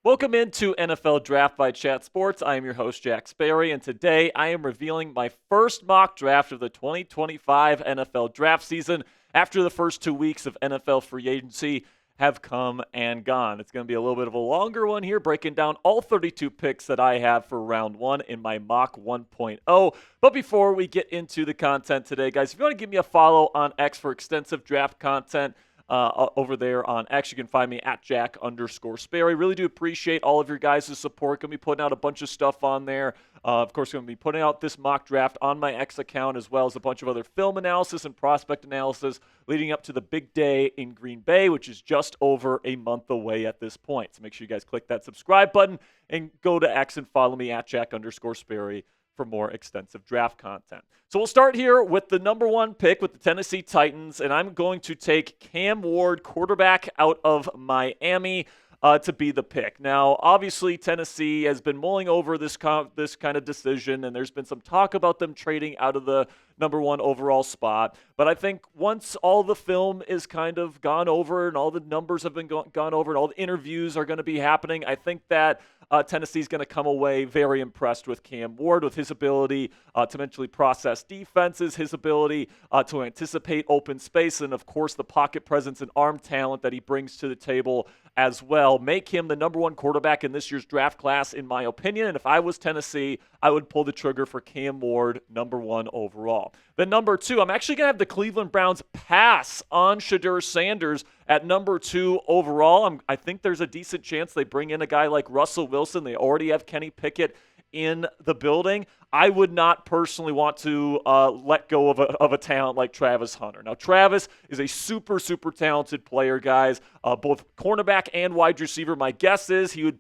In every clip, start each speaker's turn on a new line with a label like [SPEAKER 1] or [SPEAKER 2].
[SPEAKER 1] Welcome into NFL Draft by Chat Sports. I am your host, Jack Sperry, and today I am revealing my first mock draft of the 2025 NFL draft season after the first 2 weeks of NFL free agency have come and gone. It's going to be a little bit of a longer one here, breaking down all 32 picks that I have for round one in my mock 1.0. But before we get into the content today, guys, if you want to give me a follow on X for extensive draft content, over there on X, you can find me at Jack_Sperry. Really do appreciate all of your guys' support. Going to be putting out a bunch of stuff on there. Of course, going to be putting out this mock draft on my X account, as well as a bunch of other film analysis and prospect analysis leading up to the big day in Green Bay, which is just over a month away at this point. So make sure you guys click that subscribe button and go to X and follow me at Jack_Sperry for more extensive draft content. So we'll start here with the number one pick with the Tennessee Titans, and I'm going to take Cam Ward, quarterback out of Miami, to be the pick. Now, obviously, Tennessee has been mulling over this kind of decision, and there's been some talk about them trading out of the number one overall spot. But I think once all the film is kind of gone over and all the numbers have been gone over and all the interviews are going to be happening, I think that Tennessee's going to come away very impressed with Cam Ward, with his ability to mentally process defenses, his ability to anticipate open space, and of course the pocket presence and arm talent that he brings to the table as well. Make him the number one quarterback in this year's draft class, in my opinion. And if I was Tennessee, I would pull the trigger for Cam Ward, number one overall. Then number two, I'm actually going to have the Cleveland Browns pass on Shedeur Sanders at number two overall. I think there's a decent chance they bring in a guy like Russell Wilson. They already have Kenny Pickett in the building. I would not personally want to let go of a talent like Travis Hunter. Now, Travis is a super, super talented player, guys, both cornerback and wide receiver. My guess is he would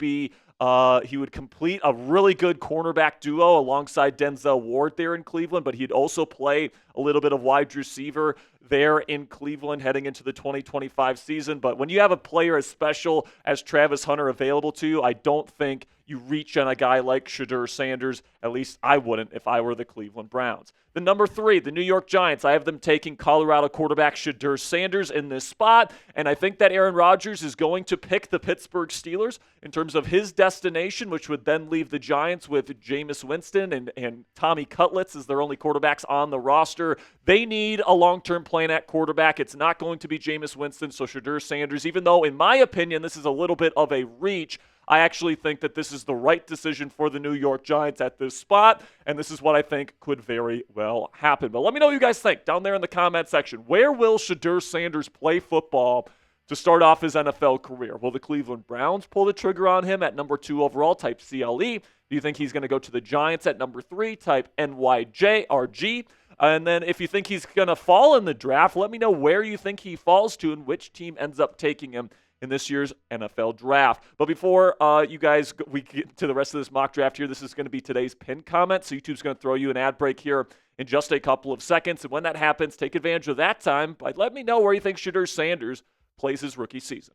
[SPEAKER 1] complete a really good cornerback duo alongside Denzel Ward there in Cleveland, but he'd also play a little bit of wide receiver there in Cleveland heading into the 2025 season. But when you have a player as special as Travis Hunter available to you, I don't think you reach on a guy like Shedeur Sanders. At least I wouldn't if I were the Cleveland Browns. The number three, the New York Giants. I have them taking Colorado quarterback Shedeur Sanders in this spot, and I think that Aaron Rodgers is going to pick the Pittsburgh Steelers in terms of his destination, which would then leave the Giants with Jameis Winston and Tommy Cutlets as their only quarterbacks on the roster. They need a long-term plan at quarterback. It's not going to be Jameis Winston, so Shedeur Sanders, even though in my opinion this is a little bit of a reach, I actually think that this is the right decision for the New York Giants at this spot, and this is what I think could very well happen. But let me know what you guys think down there in the comment section. Where will Shedeur Sanders play football to start off his NFL career? Will the Cleveland Browns pull the trigger on him at number two overall, type CLE? Do you think he's going to go to the Giants at number three, type NYJRG? And then if you think he's going to fall in the draft, let me know where you think he falls to and which team ends up taking him in this year's NFL draft. But before we get to the rest of this mock draft here, this is going to be today's pinned comment. So YouTube's going to throw you an ad break here in just a couple of seconds. And when that happens, take advantage of that time by let me know where you think Shedeur Sanders plays his rookie season.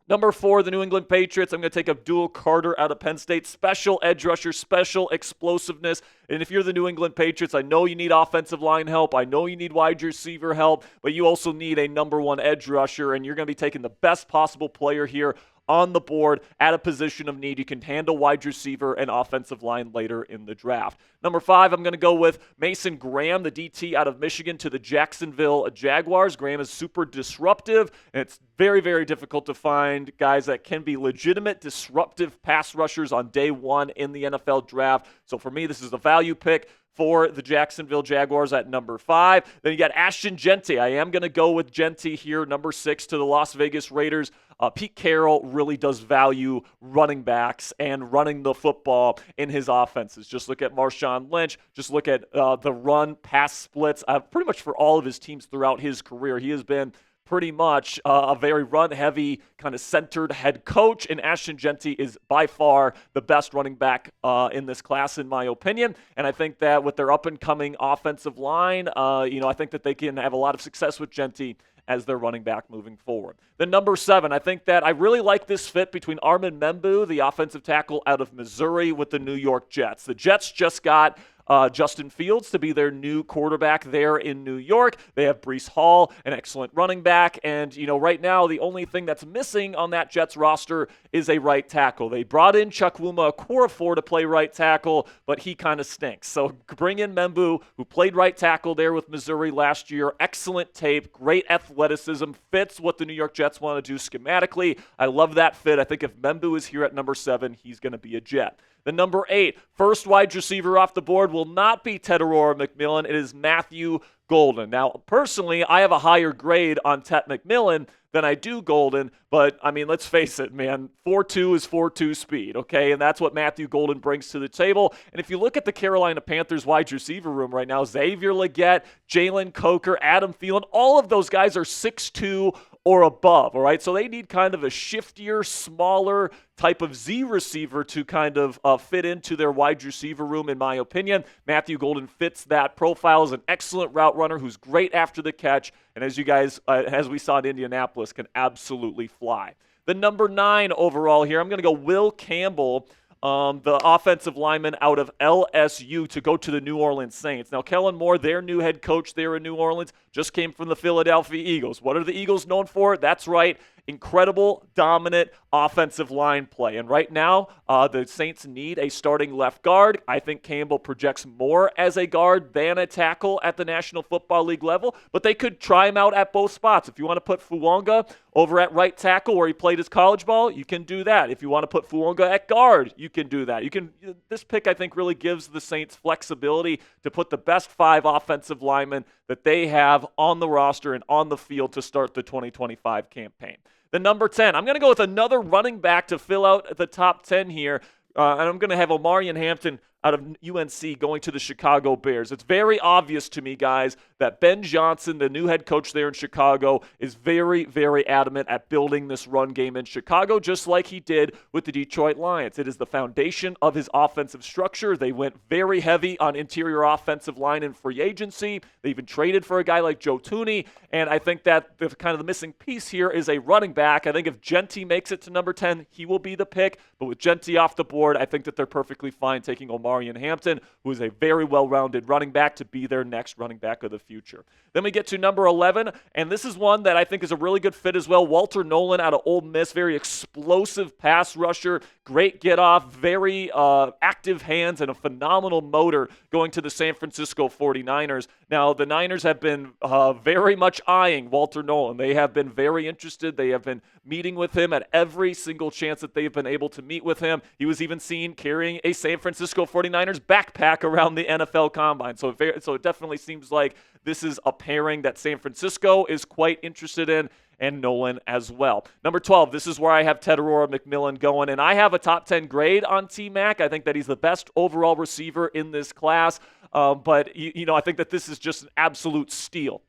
[SPEAKER 1] Number four, the New England Patriots. I'm going to take Abdul Carter out of Penn State. Special edge rusher, special explosiveness. And if you're the New England Patriots, I know you need offensive line help. I know you need wide receiver help, but you also need a number one edge rusher, and you're going to be taking the best possible player here on the board at a position of need. You can handle wide receiver and offensive line later in the draft. Number five, I'm going to go with Mason Graham, the DT out of Michigan, to the Jacksonville Jaguars. Graham is super disruptive, and it's very, very difficult to find guys that can be legitimate, disruptive pass rushers on day one in the NFL draft. So for me, this is a value pick for the Jacksonville Jaguars at number five. Then you got Ashton Jeanty. I am going to go with Jeanty here, number six, to the Las Vegas Raiders. Pete Carroll really does value running backs and running the football in his offenses. Just look at Marshawn Lynch. Just look at the run-pass splits pretty much for all of his teams throughout his career. He has been pretty much a very run-heavy, kind of centered head coach, and Ashton Jeanty is by far the best running back in this class, in my opinion. And I think that with their up-and-coming offensive line, I think that they can have a lot of success with Jeanty as their running back moving forward. Then number seven, I think that I really like this fit between Armin Membu, the offensive tackle out of Missouri, with the New York Jets. The Jets just got Justin Fields to be their new quarterback there in New York. They have Breece Hall, an excellent running back. And, right now the only thing that's missing on that Jets roster is a right tackle. They brought in Chukwuma Okorafor to play right tackle, but he kind of stinks. So bring in Membu, who played right tackle there with Missouri last year. Excellent tape, great athleticism, fits what the New York Jets want to do schematically. I love that fit. I think if Membu is here at number 7, he's going to be a Jet. The number 8, first wide receiver off the board will not be Shedeur McMillan. It is Matthew Golden. Now, personally, I have a higher grade on Tet McMillan than I do Golden, but, let's face it, man, 4.2 is 4.2 speed, okay? And that's what Matthew Golden brings to the table. And if you look at the Carolina Panthers wide receiver room right now, Xavier Legette, Jalen Coker, Adam Thielen, all of those guys are 6'2", or above, all right? So they need kind of a shiftier, smaller type of Z receiver to kind of fit into their wide receiver room, in my opinion. Matthew Golden fits that profile as an excellent route runner who's great after the catch, and as you guys, as we saw in Indianapolis, can absolutely fly. The number 9 overall here, I'm going to go Will Campbell, the offensive lineman out of LSU, to go to the New Orleans Saints. Now, Kellen Moore, their new head coach there in New Orleans, just came from the Philadelphia Eagles. What are the Eagles known for? That's right, incredible, dominant offensive line play. And right now, the Saints need a starting left guard. I think Campbell projects more as a guard than a tackle at the National Football League level, but they could try him out at both spots. If you want to put Fuonga over at right tackle where he played his college ball, you can do that. If you want to put Fuonga at guard, you can do that. This pick, I think, really gives the Saints flexibility to put the best 5 offensive linemen that they have on the roster and on the field to start the 2025 campaign. The number 10, I'm going to go with another running back to fill out the top 10 here, and I'm going to have Omarion Hampton out of UNC going to the Chicago Bears. It's very obvious to me, guys, that Ben Johnson, the new head coach there in Chicago, is very, very adamant at building this run game in Chicago, just like he did with the Detroit Lions. It is the foundation of his offensive structure. They went very heavy on interior offensive line in free agency. They even traded for a guy like Joe Thuney, and I think that the missing piece here is a running back. I think if Jeanty makes it to number 10, he will be the pick, but with Jeanty off the board, I think that they're perfectly fine taking Omarion Hampton, who is a very well-rounded running back, to be their next running back of the future. Then we get to number 11, and this is one that I think is a really good fit as well. Walter Nolan out of Ole Miss, very explosive pass rusher, great get-off, very active hands, and a phenomenal motor going to the San Francisco 49ers. Now, the Niners have been very much eyeing Walter Nolan. They have been very interested. They have been meeting with him at every single chance that they've been able to meet with him. He was even seen carrying a San Francisco 49ers backpack around the NFL Combine. So it definitely seems like this is a pairing that San Francisco is quite interested in, and Nolan as well. Number 12, this is where I have Shedeur McMillan going, and I have a top 10 grade on T-Mac. I think that he's the best overall receiver in this class, but I think that this is just an absolute steal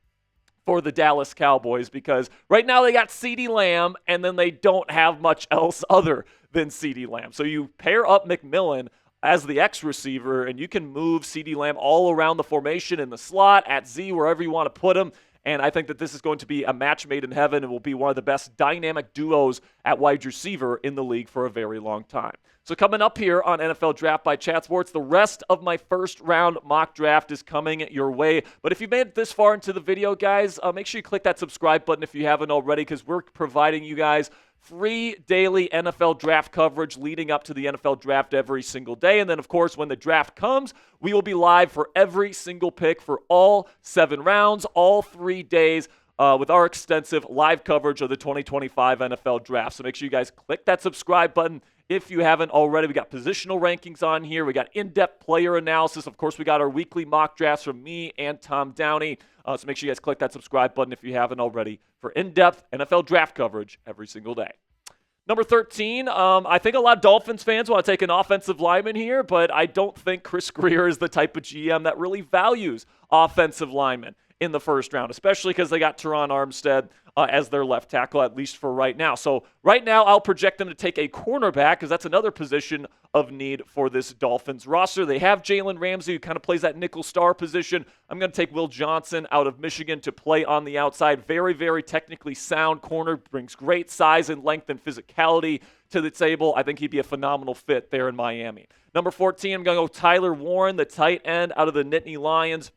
[SPEAKER 1] for the Dallas Cowboys, because right now they got CeeDee Lamb, and then they don't have much else other than CeeDee Lamb. So you pair up McMillan as the X receiver, and you can move CeeDee Lamb all around the formation, in the slot, at Z, wherever you want to put him. And I think that this is going to be a match made in heaven and will be one of the best dynamic duos at wide receiver in the league for a very long time. So coming up here on NFL Draft by Chat Sports, the rest of my first round mock draft is coming your way. But if you made it this far into the video, guys, make sure you click that subscribe button if you haven't already, because we're providing you guys free daily NFL draft coverage leading up to the NFL draft every single day. And then, of course, when the draft comes, we will be live for every single pick for all 7 rounds, all 3 days, with our extensive live coverage of the 2025 NFL draft. So make sure you guys click that subscribe button if you haven't already. We got positional rankings on here. We got in-depth player analysis. Of course, we got our weekly mock drafts from me and Tom Downey. So make sure you guys click that subscribe button if you haven't already for in-depth NFL draft coverage every single day. Number 13, I think a lot of Dolphins fans want to take an offensive lineman here, but I don't think Chris Grier is the type of GM that really values offensive linemen. in the first round, especially because they got Teron Armstead as their left tackle, at least for right now. So right now, I'll project them to take a cornerback because that's another position of need for this Dolphins roster. They have Jalen Ramsey, who kind of plays that nickel star position. I'm going to take Will Johnson out of Michigan to play on the outside. Very, very technically sound corner, brings great size and length and physicality to the table. I think he'd be a phenomenal fit there in Miami. Number 14, I'm going to go Tyler Warren, the tight end out of the Nittany Lions.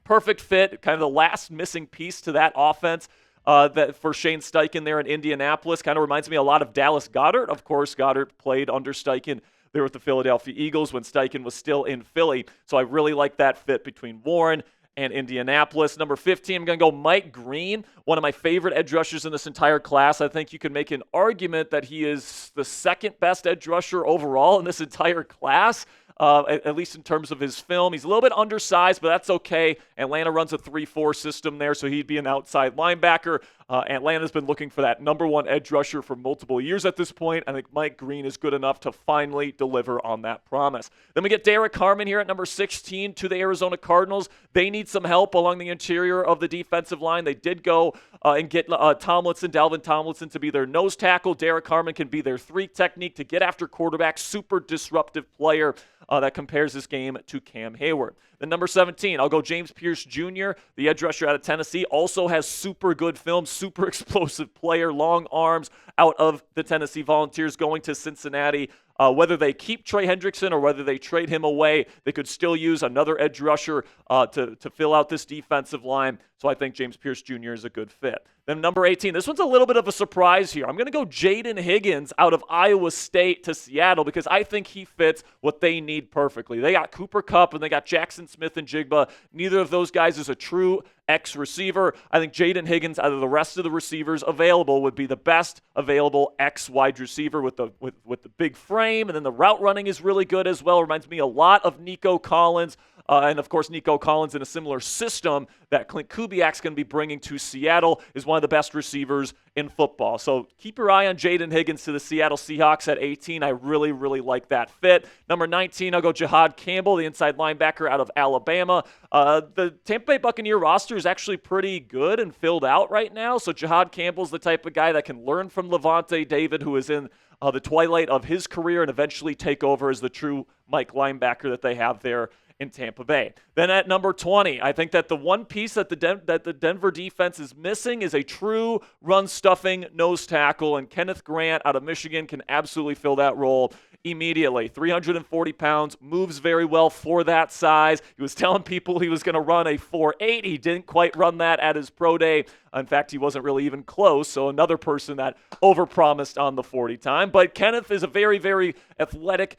[SPEAKER 1] Perfect fit, kind of the last missing piece to that offense. That for Shane Steichen there in Indianapolis. Kind of reminds me a lot of Dallas Goedert. Of course, Goedert played under Steichen there with the Philadelphia Eagles when Steichen was still in Philly. So I really like that fit between Warren and Indianapolis. Number 15, I'm going to go Mike Green, one of my favorite edge rushers in this entire class. I think you can make an argument that he is the second best edge rusher overall in this entire class. At least in terms of his film. He's a little bit undersized, but that's okay. Atlanta runs a 3-4 system there, so he'd be an outside linebacker. Atlanta's been looking for that number one edge rusher for multiple years at this point. I think Mike Green is good enough to finally deliver on that promise. Then we get Derek Harmon here at number 16 to the Arizona Cardinals. They need some help along the interior of the defensive line. They did go and get Dalvin Tomlinson to be their nose tackle. Derek Harmon can be their 3 technique to get after quarterbacks. Super disruptive player that compares this game to Cam Hayward. Then number 17, I'll go James Pierce Jr., the edge rusher out of Tennessee. Also has super good film, super explosive player, long arms out of the Tennessee Volunteers going to Cincinnati. Whether they keep Trey Hendrickson or whether they trade him away, they could still use another edge rusher to fill out this defensive line. So I think James Pierce Jr. is a good fit. Then number 18, this one's a little bit of a surprise here. I'm going to go Jaden Higgins out of Iowa State to Seattle because I think he fits what they need perfectly. They got Cooper Kupp and they got Jackson Smith and Jigba. Neither of those guys is a true X-receiver. I think Jaden Higgins, out of the rest of the receivers available, would be the best available X-wide receiver with the big frame, and then the route running is really good as well. Reminds me a lot of Nico Collins. And, of course, Nico Collins in a similar system that Clint Kubiak's going to be bringing to Seattle is one of the best receivers in football. So keep your eye on Jaden Higgins to the Seattle Seahawks at 18. I really, really like that fit. Number 19, I'll go Jahad Campbell, the inside linebacker out of Alabama. The Tampa Bay Buccaneer roster is actually pretty good and filled out right now. So Jahad Campbell's the type of guy that can learn from Levante David, who is in the twilight of his career, and eventually take over as the true Mike linebacker that they have there in Tampa Bay. Then at number 20, I think that the one piece that the Denver defense is missing is a true run-stuffing nose tackle, and Kenneth Grant out of Michigan can absolutely fill that role immediately. 340 pounds, moves very well for that size. He was telling people he was going to run a 4.8. He didn't quite run that at his pro day. In fact, he wasn't really even close, so another person that overpromised on the 40 time. But Kenneth is a very, very athletic,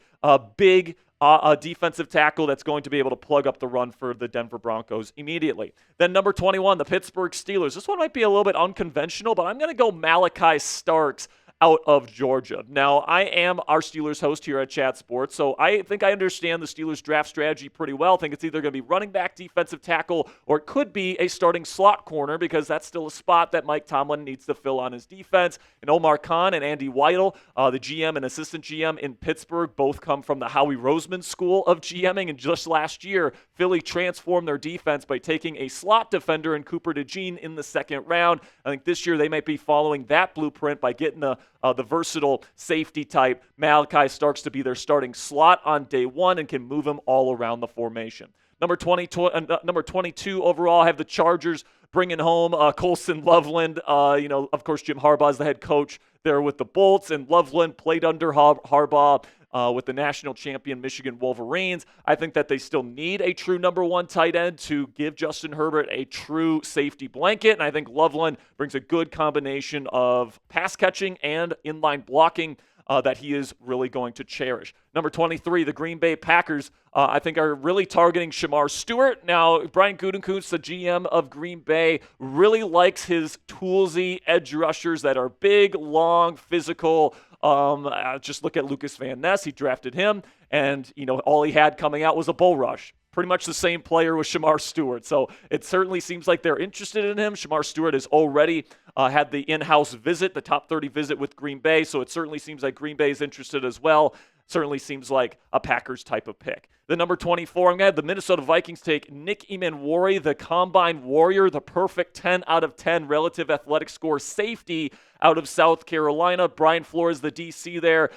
[SPEAKER 1] big a defensive tackle that's going to be able to plug up the run for the Denver Broncos immediately. Then number 21, the Pittsburgh Steelers. This one might be a little bit unconventional, but I'm going to go Malachi Starks out of Georgia. Now, I am our Steelers host here at Chat Sports, so I think I understand the Steelers draft strategy pretty well. I think it's either going to be running back, defensive tackle, or it could be a starting slot corner because that's still a spot that Mike Tomlin needs to fill on his defense. And Omar Khan and Andy Weidel, the GM and assistant GM in Pittsburgh, both come from the Howie Roseman school of GMing, and just last year, Philly transformed their defense by taking a slot defender in Cooper DeJean in the second round. I think this year they might be following that blueprint by getting the versatile safety type Malachi Starks to be their starting slot on day one and can move him all around the formation. Number 22 overall, I have the Chargers bringing home Colson Loveland. Of course, Jim Harbaugh is the head coach there with the Bolts, and Loveland played under Harbaugh with the national champion Michigan Wolverines. I think that they still need a true number one tight end to give Justin Herbert a true safety blanket, and I think Loveland brings a good combination of pass catching and inline blocking that he is really going to cherish. Number 23, the Green Bay Packers, I think are really targeting Shamar Stewart. Now, Brian Gutekunst, the GM of Green Bay, really likes his toolsy edge rushers that are big, long, physical. Just look at Lucas Van Ness. He drafted him, and all he had coming out was a bull rush. Pretty much the same player with Shamar Stewart. So it certainly seems like they're interested in him. Shamar Stewart has already had the in-house visit, the top 30 visit with Green Bay. So it certainly seems like Green Bay is interested as well. certainly seems like a Packers type of pick. The number 24, I'm going to have the Minnesota Vikings take Nick Emanwori, the Combine Warrior, the perfect 10 out of 10 relative athletic score safety out of South Carolina. Brian Flores, the DC there,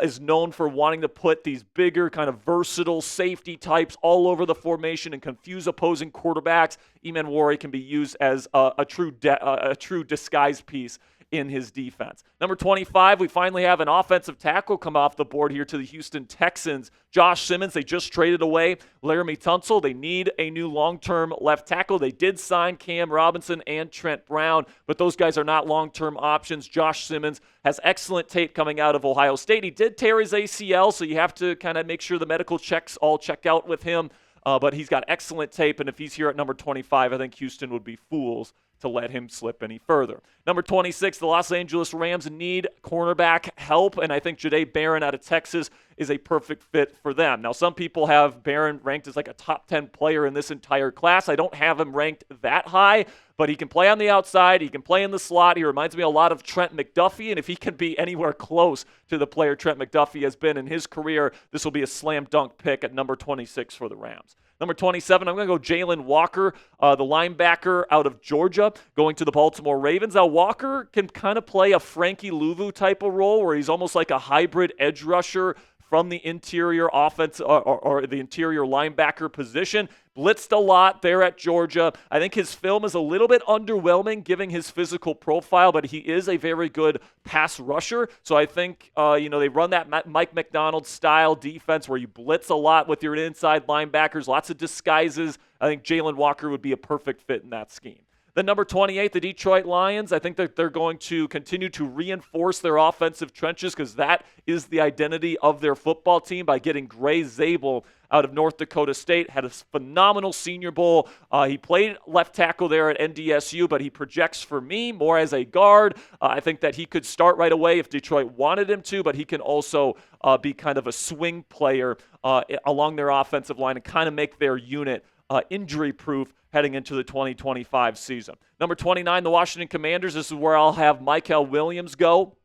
[SPEAKER 1] is known for wanting to put these bigger, kind of versatile safety types all over the formation and confuse opposing quarterbacks. Emanwori can be used as a true disguise piece in his defense. Number 25, we finally have an offensive tackle come off the board here to the Houston Texans. Josh Simmons, they just traded away Laramie Tunsil. They need a new long-term left tackle. They did sign Cam Robinson and Trent Brown, but those guys are not long-term options. Josh Simmons has excellent tape coming out of Ohio State. He did tear his ACL, so you have to kind of make sure the medical checks all check out with him, but he's got excellent tape, and if he's here at number 25, I think Houston would be fools to let him slip any further. Number 26, the Los Angeles Rams need cornerback help, and I think Jahdae Barron out of Texas is a perfect fit for them. Now, some people have Barron ranked as like a top 10 player in this entire class. I don't have him ranked that high, but he can play on the outside. He can play in the slot. He reminds me a lot of Trent McDuffie, and if he can be anywhere close to the player Trent McDuffie has been in his career, this will be a slam dunk pick at number 26 for the Rams. Number 27, I'm going to go Jalen Walker, the linebacker out of Georgia, going to the Baltimore Ravens. Now, Walker can kind of play a Frankie Louvu type of role where he's almost like a hybrid edge rusher from the interior offense or the interior linebacker position. Blitzed a lot there at Georgia. I think his film is a little bit underwhelming given his physical profile, but he is a very good pass rusher. So I think, they run that Mike McDonald style defense where you blitz a lot with your inside linebackers, lots of disguises. I think Jalen Walker would be a perfect fit in that scheme. Then number 28, the Detroit Lions. I think that they're going to continue to reinforce their offensive trenches because that is the identity of their football team by getting Gray Zabel out of North Dakota State. Had a phenomenal Senior Bowl. He played left tackle there at NDSU, but he projects for me more as a guard. I think that he could start right away if Detroit wanted him to, but he can also be kind of a swing player along their offensive line and kind of make their unit injury-proof heading into the 2025 season. Number 29, the Washington Commanders. This is where I'll have Michael Williams go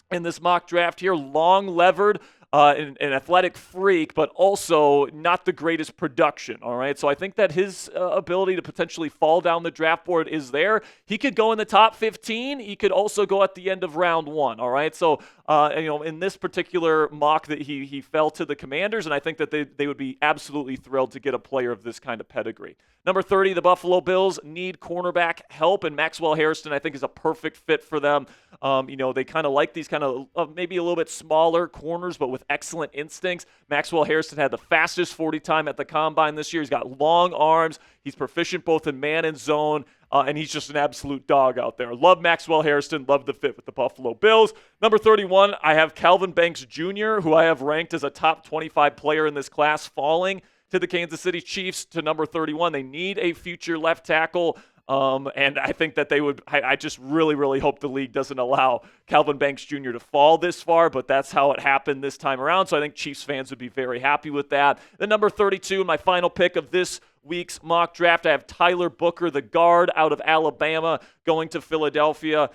[SPEAKER 1] in this mock draft here. Long-levered, an athletic freak, but also not the greatest production, all right? So I think that his ability to potentially fall down the draft board is there. He could go in the top 15. He could also go at the end of round 1, all right? So, in this particular mock that he fell to the Commanders, and I think that they would be absolutely thrilled to get a player of this kind of pedigree. Number 30, the Buffalo Bills need cornerback help, and Maxwell Hairston, I think, is a perfect fit for them. They kind of like these kind of maybe a little bit smaller corners, but with excellent instincts. Maxwell Hairston had the fastest 40 time at the Combine this year. He's got long arms. He's proficient both in man and zone, and he's just an absolute dog out there. Love Maxwell Hairston. Love the fit with the Buffalo Bills. Number 31, I have Calvin Banks Jr., who I have ranked as a top 25 player in this class, falling to the Kansas City Chiefs to number 31. They need a future left tackle. And I think that I just really, really hope the league doesn't allow Calvin Banks Jr. to fall this far, but that's how it happened this time around. So I think Chiefs fans would be very happy with that. Then number 32, my final pick of this week's mock draft, I have Tyler Booker, the guard out of Alabama, going to Philadelphia.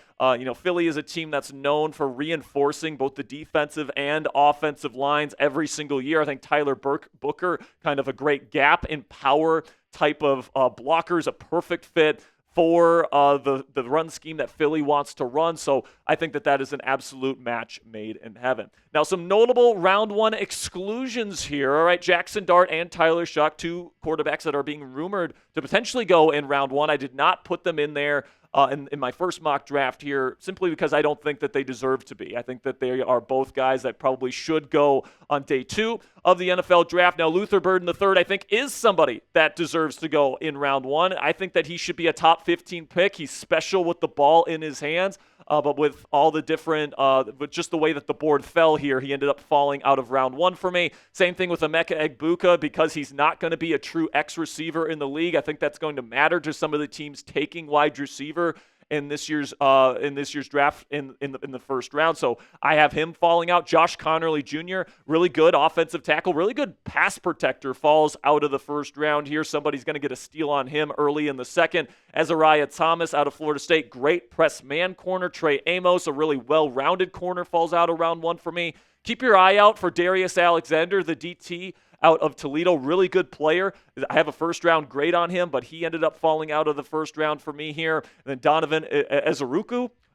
[SPEAKER 1] Philly is a team that's known for reinforcing both the defensive and offensive lines every single year. I think Tyler Booker, kind of a great gap in power type of blocker, is a perfect fit for the run scheme that Philly wants to run. So I think that is an absolute match made in heaven. Now, some notable round 1 exclusions here. All right, Jackson Dart and Tyler Shuck, two quarterbacks that are being rumored to potentially go in round 1. I did not put them in there in my first mock draft here simply because I don't think that they deserve to be. I think that they are both guys that probably should go on day 2 of the NFL draft. Now, Luther Burden III, I think, is somebody that deserves to go in round 1. I think that he should be a top 15 pick. He's special with the ball in his hands. But with all the different, but just the way that the board fell here, he ended up falling out of round 1 for me. Same thing with Emeka Egbuka, because he's not going to be a true X receiver in the league. I think that's going to matter to some of the teams taking wide receiver in this year's draft in the first round. So I have him falling out. Josh Connerly Jr., really good offensive tackle, really good pass protector, falls out of the first round here. Somebody's going to get a steal on him early in the second. Azariah Thomas out of Florida State, great press man corner. Trey Amos, a really well-rounded corner, falls out of round 1 for me. Keep your eye out for Darius Alexander, the DT out of Toledo. Really good player. I have a first-round grade on him, but he ended up falling out of the first round for me here. And then Donovan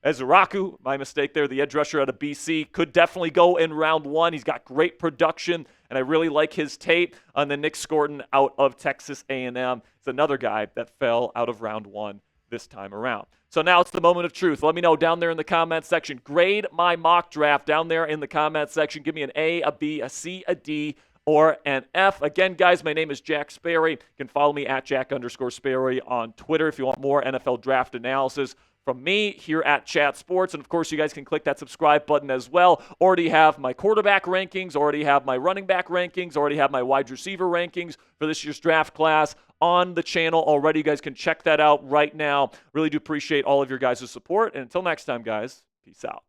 [SPEAKER 1] Ezuraku, my mistake there, the edge rusher out of BC, could definitely go in round 1. He's got great production, and I really like his tape. And then Nick Scorton out of Texas A&M is another guy that fell out of round 1 this time around. So now it's the moment of truth. Let me know down there in the comment section. Grade my mock draft down there in the comment section. Give me an A, a B, a C, a D, or an F. Again, guys, my name is Jack Sperry. You can follow me at Jack_Sperry on Twitter if you want more NFL draft analysis from me here at Chat Sports. And, of course, you guys can click that subscribe button as well. Already have my quarterback rankings, already have my running back rankings, already have my wide receiver rankings for this year's draft class on the channel already. You guys can check that out right now. Really do appreciate all of your guys' support. And until next time, guys, peace out.